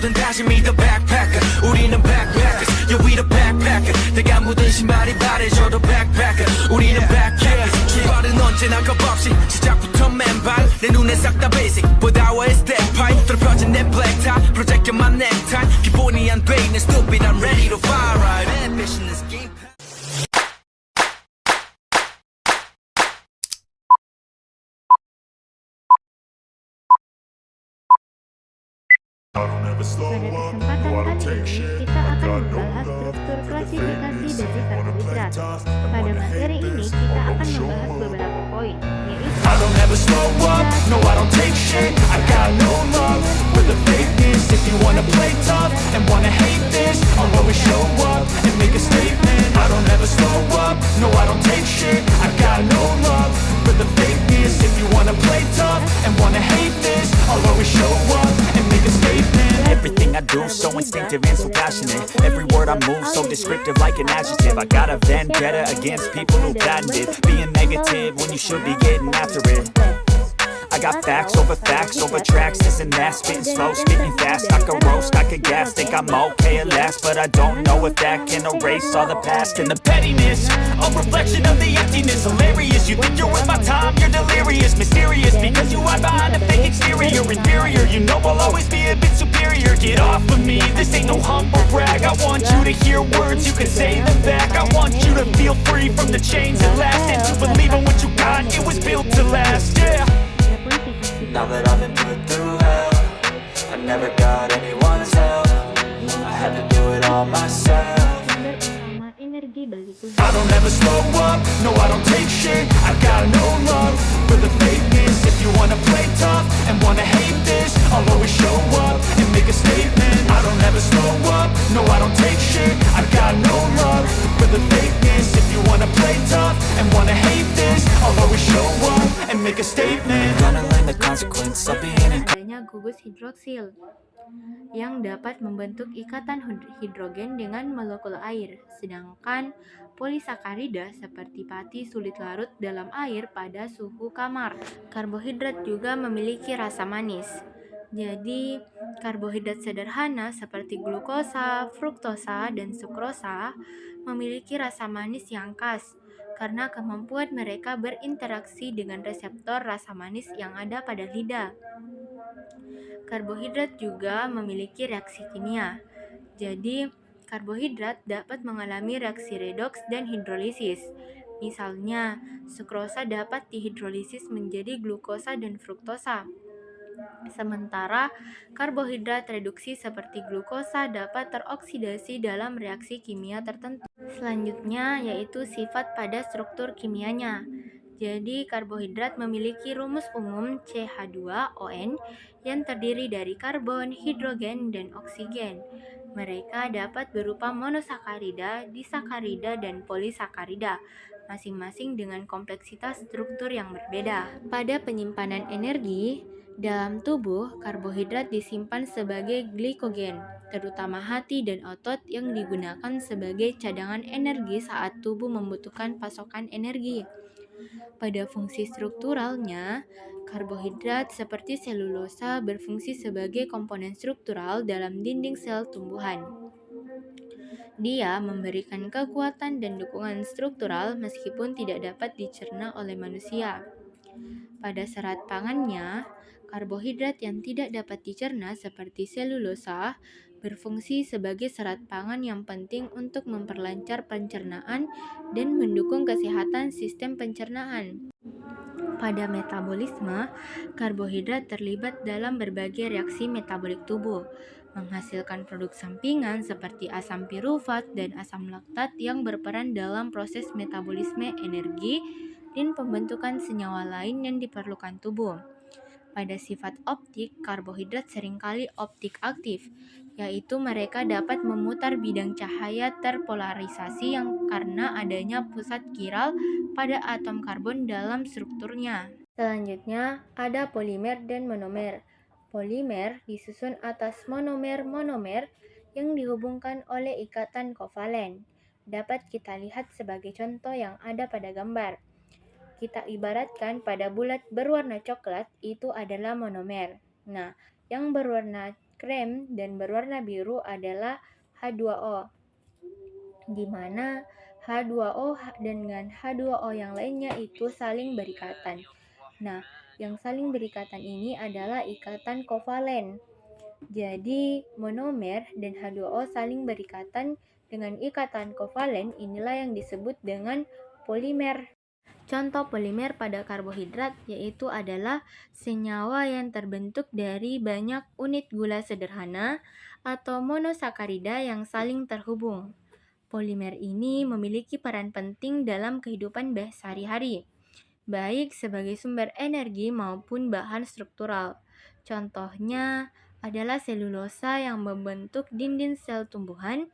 뭐든 다시 믿어 backpacker 우리는 backpackers yeah we the backpacker 내가 묻은 신발이 바래져도 backpacker 우리는 backpackers 출발은 언제나 겁없이 시작부터 맨발 내 눈에 싹 다 basic 보다와의 step pipe 펴진 내 black tie 프로젝트만 necktie 기본이 안 돼 있는 stupid I'm ready to fire right ambition is game Pada kesempatan kali ini, kita akan membahas struktur klasifikasi dari karbohidrat. Pada materi ini, kita akan membahas beberapa poin, yaitu I don't ever slow up, no I don't take shit I got no love for the fakeness If you wanna play tough and wanna hate this I'll always show up and make a statement I don't ever slow up, no I don't take shit I got no love for the fakeness If you wanna play tough and wanna hate this I'll always show up and make a statement Everything I do so instinctive and so passionate Every word I move so descriptive like an adjective I got a vendetta against people who patented Being negative when you should be getting after it I got facts over tracks, this and that Spitting slow, spitting fast, I could roast, I could gas Think I'm okay at last, but I don't know if that can erase all the past And the pettiness, a reflection of the emptiness Hilarious, you think you're worth my time, you're delirious Mysterious, because you hide behind a fake exterior Inferior, you know I'll always be a bit superior Get off of me, this ain't no humble brag I want you to hear words, you can say them back I want you to feel free from the chains that last And to believe in what you got, it was built to last, yeah Now that I've been put through hell I never got anyone's help I had to do it all myself I don't ever slow up, no I don't take shit I got no love for the fakeness If you wanna play tough and wanna hate this I'll always show up and make a statement I don't ever slow up, no I don't take shit I got no love for the fakeness If you wanna play tough and wanna hate this I'll always show up and make a statement Gonna learn the consequence of being in adanya gugus hidroksil yang dapat membentuk ikatan hidrogen dengan molekul air, sedangkan polisakarida seperti pati sulit larut dalam air pada suhu kamar. Karbohidrat juga memiliki rasa manis. Jadi, karbohidrat sederhana seperti glukosa, fruktosa, dan sukrosa memiliki rasa manis yang khas karena kemampuan mereka berinteraksi dengan reseptor rasa manis yang ada pada lidah. Karbohidrat juga memiliki reaksi kimia. Jadi, karbohidrat dapat mengalami reaksi redoks dan hidrolisis. Misalnya, sukrosa dapat dihidrolisis menjadi glukosa dan fruktosa. Sementara, karbohidrat reduksi seperti glukosa dapat teroksidasi dalam reaksi kimia tertentu. Selanjutnya, yaitu sifat pada struktur kimianya. Jadi, karbohidrat memiliki rumus umum CH2ON yang terdiri dari karbon, hidrogen, dan oksigen. Mereka dapat berupa monosakarida, disakarida, dan polisakarida, masing-masing dengan kompleksitas struktur yang berbeda. Pada penyimpanan energi, dalam tubuh, karbohidrat disimpan sebagai glikogen, terutama hati dan otot yang digunakan sebagai cadangan energi saat tubuh membutuhkan pasokan energi. Pada fungsi strukturalnya, karbohidrat seperti selulosa berfungsi sebagai komponen struktural dalam dinding sel tumbuhan. Dia memberikan kekuatan dan dukungan struktural meskipun tidak dapat dicerna oleh manusia. Pada serat pangannya, karbohidrat yang tidak dapat dicerna seperti selulosa berfungsi sebagai serat pangan yang penting untuk memperlancar pencernaan dan mendukung kesehatan sistem pencernaan. Pada metabolisme, karbohidrat terlibat dalam berbagai reaksi metabolik tubuh, menghasilkan produk sampingan seperti asam pirufat dan asam laktat yang berperan dalam proses metabolisme energi dan pembentukan senyawa lain yang diperlukan tubuh. Pada sifat optik, karbohidrat seringkali optik aktif, yaitu mereka dapat memutar bidang cahaya terpolarisasi yang karena adanya pusat kiral pada atom karbon dalam strukturnya. Selanjutnya, ada polimer dan monomer. Polimer disusun atas monomer-monomer yang dihubungkan oleh ikatan kovalen. Dapat kita lihat sebagai contoh yang ada pada gambar. Kita ibaratkan pada bulat berwarna coklat itu adalah monomer. Nah, yang berwarna krem dan berwarna biru adalah H2O, di mana H2O dengan H2O yang lainnya itu saling berikatan. Nah, yang saling berikatan ini adalah ikatan kovalen. Jadi, monomer dan H2O saling berikatan dengan ikatan kovalen, inilah yang disebut dengan polimer. Contoh polimer pada karbohidrat yaitu adalah senyawa yang terbentuk dari banyak unit gula sederhana atau monosakarida yang saling terhubung. Polimer ini memiliki peran penting dalam kehidupan sehari-hari, baik sebagai sumber energi maupun bahan struktural. Contohnya adalah selulosa yang membentuk dinding sel tumbuhan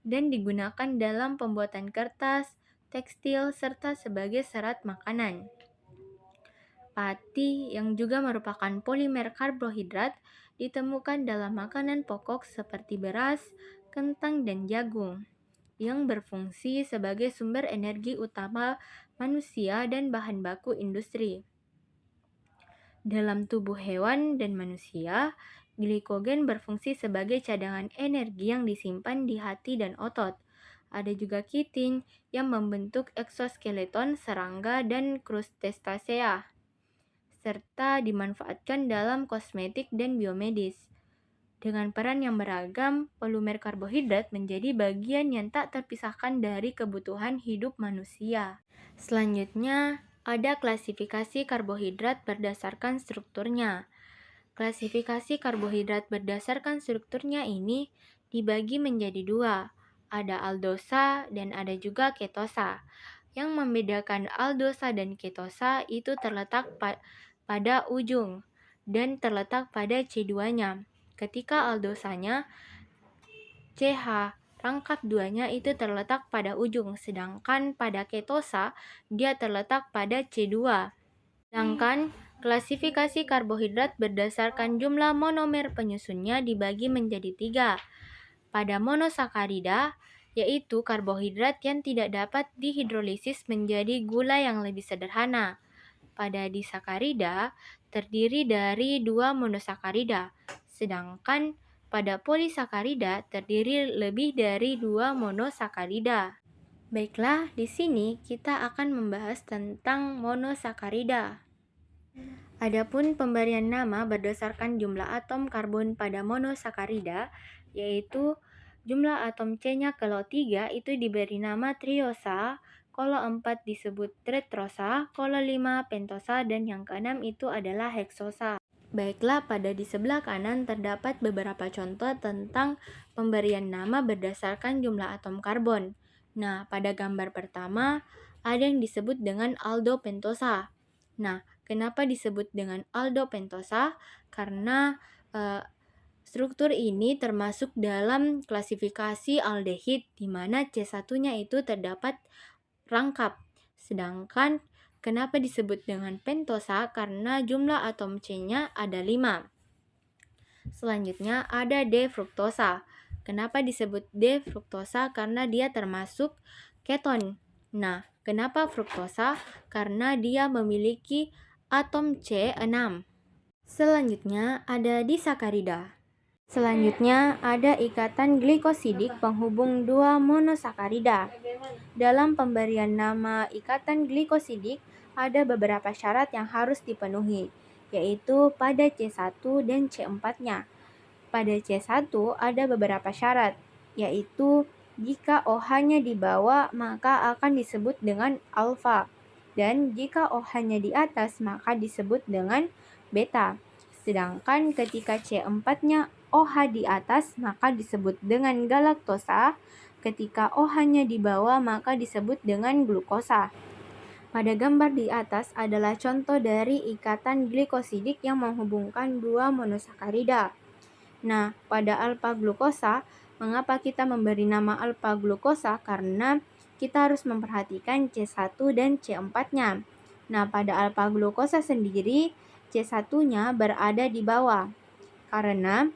dan digunakan dalam pembuatan kertas, tekstil, serta sebagai serat makanan. Pati yang juga merupakan polimer karbohidrat ditemukan dalam makanan pokok seperti beras, kentang, dan jagung, yang berfungsi sebagai sumber energi utama manusia dan bahan baku industri. Dalam tubuh hewan dan manusia, glikogen berfungsi sebagai cadangan energi yang disimpan di hati dan otot. Ada juga kitin yang membentuk eksoskeleton serangga dan krustacea, serta dimanfaatkan dalam kosmetik dan biomedis. Dengan peran yang beragam, polimer karbohidrat menjadi bagian yang tak terpisahkan dari kebutuhan hidup manusia. Selanjutnya, ada klasifikasi karbohidrat berdasarkan strukturnya. Klasifikasi karbohidrat berdasarkan strukturnya ini dibagi menjadi dua. Ada aldosa dan ada juga ketosa. Yang membedakan aldosa dan ketosa itu terletak pada ujung dan terletak pada C2-nya. Ketika aldosanya, CH rangkap 2-nya itu terletak pada ujung, sedangkan pada ketosa dia terletak pada C2. Sedangkan klasifikasi karbohidrat berdasarkan jumlah monomer penyusunnya dibagi menjadi 3. Pada monosakarida, yaitu karbohidrat yang tidak dapat dihidrolisis menjadi gula yang lebih sederhana. Pada disakarida, terdiri dari 2 monosakarida, sedangkan pada polisakarida terdiri lebih dari 2 monosakarida. Baiklah, di sini kita akan membahas tentang monosakarida. Adapun pemberian nama berdasarkan jumlah atom karbon pada monosakarida, yaitu jumlah atom C-nya kalau 3 itu diberi nama triosa, kalau 4 disebut tetrosa, kalau 5 pentosa, dan yang keenam itu adalah heksosa. Baiklah, pada di sebelah kanan terdapat beberapa contoh tentang pemberian nama berdasarkan jumlah atom karbon. Nah, pada gambar pertama ada yang disebut dengan aldopentosa. Nah, kenapa disebut dengan aldopentosa? Karena struktur ini termasuk dalam klasifikasi aldehid di mana C1-nya itu terdapat rangkap. Sedangkan kenapa disebut dengan pentosa? Karena jumlah atom C-nya ada 5. Selanjutnya ada D-fruktosa. Kenapa disebut D-fruktosa? Karena dia termasuk keton. Nah, kenapa fruktosa? Karena dia memiliki atom C6. Selanjutnya ada disakarida. Selanjutnya ada ikatan glikosidik penghubung 2 monosakarida. Dalam pemberian nama ikatan glikosidik ada beberapa syarat yang harus dipenuhi, yaitu pada C1 dan C4-nya. Pada C1 ada beberapa syarat, yaitu jika OH-nya di bawah maka akan disebut dengan alfa, dan jika OH-nya di atas maka disebut dengan beta. Sedangkan ketika C4-nya OH di atas maka disebut dengan galaktosa, ketika OH-nya di bawah maka disebut dengan glukosa. Pada gambar di atas adalah contoh dari ikatan glikosidik yang menghubungkan 2 monosakarida. Nah, pada alfa glukosa, mengapa kita memberi nama alfa glukosa? Karena kita harus memperhatikan C1 dan C4-nya. Nah, pada alfa glukosa sendiri, C1-nya berada di bawah, karena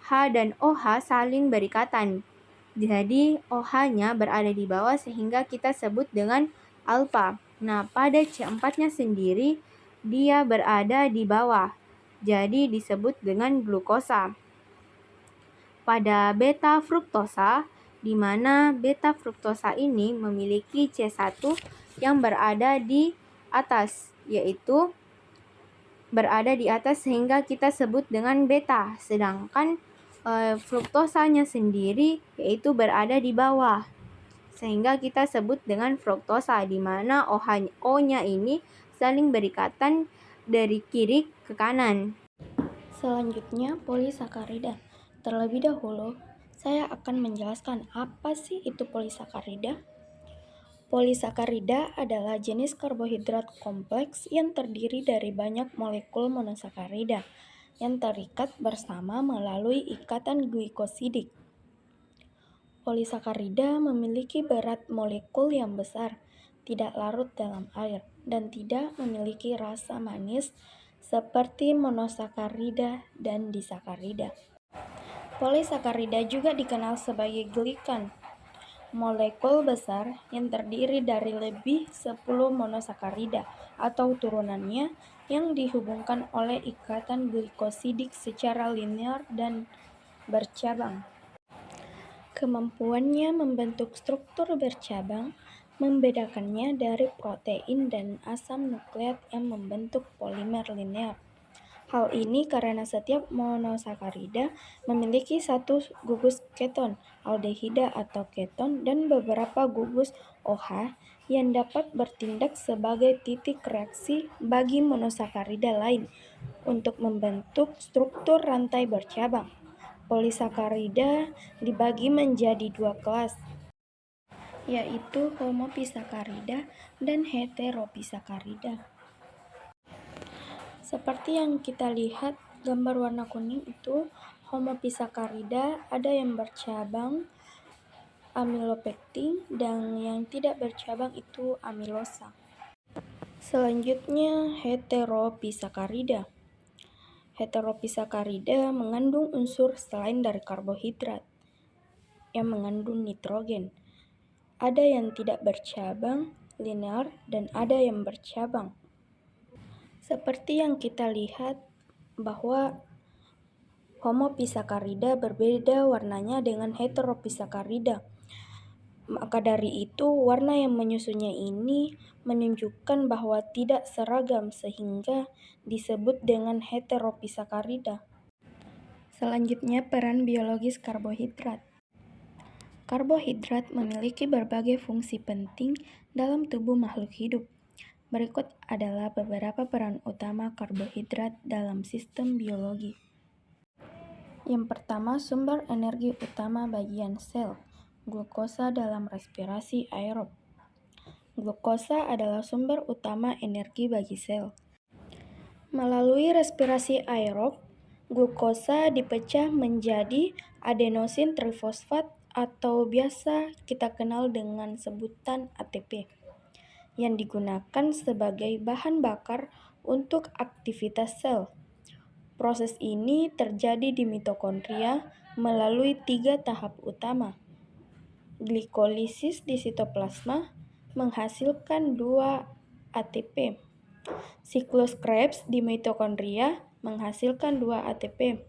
H dan OH saling berikatan. Jadi, OH-nya berada di bawah sehingga kita sebut dengan alfa. Nah, pada C4-nya sendiri, dia berada di bawah, jadi disebut dengan glukosa. pada beta fruktosa, di mana beta fruktosa ini memiliki C1 yang berada di atas, yaitu berada di atas sehingga kita sebut dengan beta, sedangkan fruktosanya sendiri yaitu berada di bawah, sehingga kita sebut dengan fruktosa, di mana O-nya ini saling berikatan dari kiri ke kanan. Selanjutnya, polisakarida. Terlebih dahulu, saya akan menjelaskan apa sih itu polisakarida. Polisakarida adalah jenis karbohidrat kompleks yang terdiri dari banyak molekul monosakarida yang terikat bersama melalui ikatan glikosidik. Polisakarida memiliki berat molekul yang besar, tidak larut dalam air, dan tidak memiliki rasa manis seperti monosakarida dan disakarida. Polisakarida juga dikenal sebagai glikan, molekul besar yang terdiri dari lebih 10 monosakarida atau turunannya yang dihubungkan oleh ikatan glikosidik secara linear dan bercabang. Kemampuannya membentuk struktur bercabang membedakannya dari protein dan asam nukleat yang membentuk polimer linear. Hal ini karena setiap monosakarida memiliki satu gugus keton, aldehida atau keton, dan beberapa gugus OH yang dapat bertindak sebagai titik reaksi bagi monosakarida lain untuk membentuk struktur rantai bercabang. Polisakarida dibagi menjadi dua kelas, yaitu homopisakarida dan heteropisakarida. Seperti yang kita lihat gambar warna kuning itu, homopisakarida ada yang bercabang amilopektin dan yang tidak bercabang itu amilosa. Selanjutnya heteropisakarida. Heteropisakarida mengandung unsur selain dari karbohidrat yang mengandung nitrogen. Ada yang tidak bercabang linear dan ada yang bercabang. Seperti yang kita lihat bahwa homopisakarida berbeda warnanya dengan heteropisakarida. Maka dari itu, warna yang menyusunnya ini menunjukkan bahwa tidak seragam sehingga disebut dengan heteropisakarida. Selanjutnya, peran biologis karbohidrat. Karbohidrat memiliki berbagai fungsi penting dalam tubuh makhluk hidup. Berikut adalah beberapa peran utama karbohidrat dalam sistem biologi. Yang pertama, sumber energi utama bagian sel. Glukosa dalam respirasi aerob. Glukosa adalah sumber utama energi bagi sel. Melalui respirasi aerob, glukosa dipecah menjadi adenosin trifosfat atau biasa kita kenal dengan sebutan ATP, yang digunakan sebagai bahan bakar untuk aktivitas sel. Proses ini terjadi di mitokondria melalui 3 tahap utama. Glikolisis di sitoplasma menghasilkan 2 ATP. Siklus Krebs di mitokondria menghasilkan 2 ATP.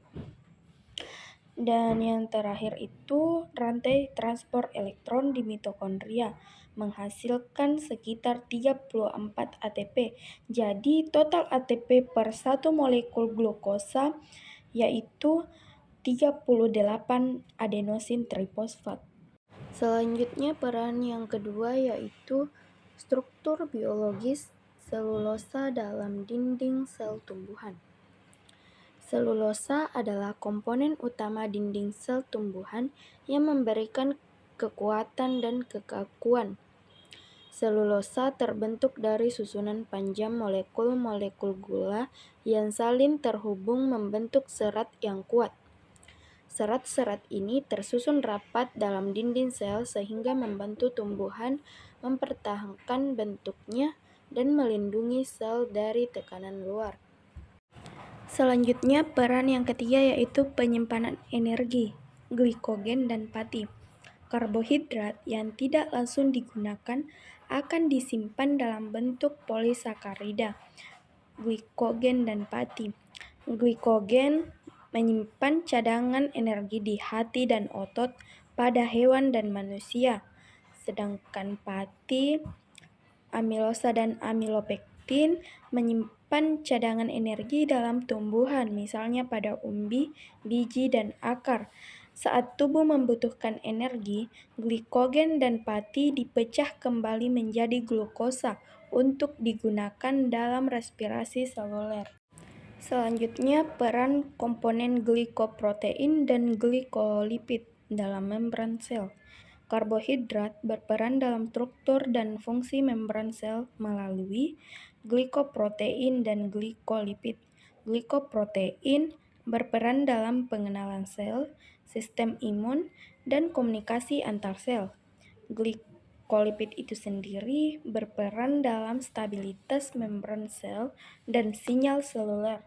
Dan yang terakhir itu rantai transport elektron di mitokondria menghasilkan sekitar 34 ATP. Jadi total ATP per satu molekul glukosa yaitu 38 adenosin trifosfat. Selanjutnya peran yang kedua yaitu struktur biologis selulosa dalam dinding sel tumbuhan. Selulosa adalah komponen utama dinding sel tumbuhan yang memberikan kekuatan dan kekakuan. Selulosa terbentuk dari susunan panjang molekul-molekul gula yang saling terhubung membentuk serat yang kuat. Serat-serat ini tersusun rapat dalam dinding sel sehingga membantu tumbuhan mempertahankan bentuknya dan melindungi sel dari tekanan luar. Selanjutnya peran yang ketiga yaitu penyimpanan energi, glikogen dan pati. Karbohidrat yang tidak langsung digunakan akan disimpan dalam bentuk polisakarida, glikogen dan pati. Glikogen menyimpan cadangan energi di hati dan otot pada hewan dan manusia. Sedangkan pati, amilosa dan amilopektin menyimpan cadangan energi dalam tumbuhan, misalnya pada umbi, biji, dan akar. Saat tubuh membutuhkan energi, glikogen dan pati dipecah kembali menjadi glukosa untuk digunakan dalam respirasi seluler. Selanjutnya, peran komponen glikoprotein dan glikolipid dalam membran sel. Karbohidrat berperan dalam struktur dan fungsi membran sel melalui glikoprotein dan glikolipid. Glikoprotein berperan dalam pengenalan sel, sistem imun, dan komunikasi antar sel. Glikolipid itu sendiri berperan dalam stabilitas membran sel dan sinyal seluler.